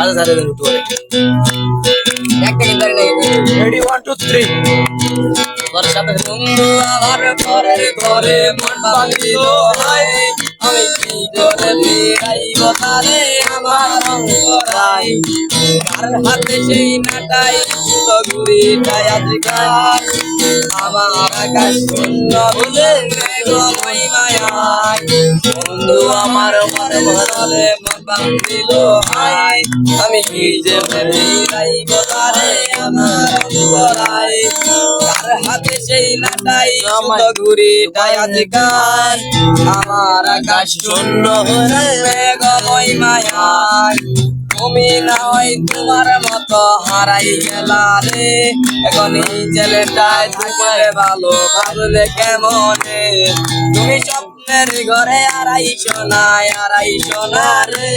সাথে সাথে দেন উঠে একটা কিন্তু রেডি 1 2 3 তোর সাথে বন্ধু আমার ঘরে ঘরে মন ভাঙিল হাই আমি কি করে ফিরাইব তারে আমার অন্তরাই কার হাতে সেই নাটাই তো ঘুরিটাই আজকাল আমার আকাশ শূন্য বলে মেঘময় মায়ায় বন্ধু আমার মনে মনে মন ভাঙিল হাই আমি কি যে ফিরাইব তারে আমার অন্তরাই কার হাতে সেই নাটাই তো ঘুরিটাই আজকাল আমার আকাশ শূন্য হয়ে মেঘময় মায়ায় তুমি না হয় তোমার মতো হারাই গেলা রে এখন এই ছেলেটাই তোমার ভালো ভাবলে কেমনে তুমি স্বপ্নের ঘরে আড়াইশো না রে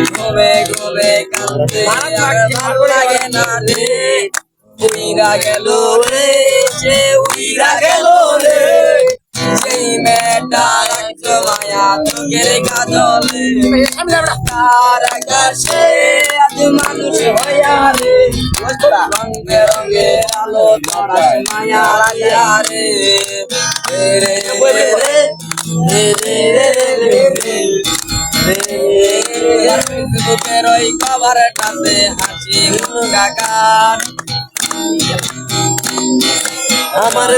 ঘুমে ঘুমে কাঁদতে আর ভালো লাগে না রে উইরা গেল রে সে উইরা গেল রে সেই মেয়েটা একটু মায়া চোখের কাজলে তার আকাশে আজ মানুষ হইয়া রে রঙে রঙে আলো ছড়ায় মায়া লাগিয়া রে রে রে রে রে রে ফেসবুকের ওই কভারটাতে হাসি মুখা কার আমার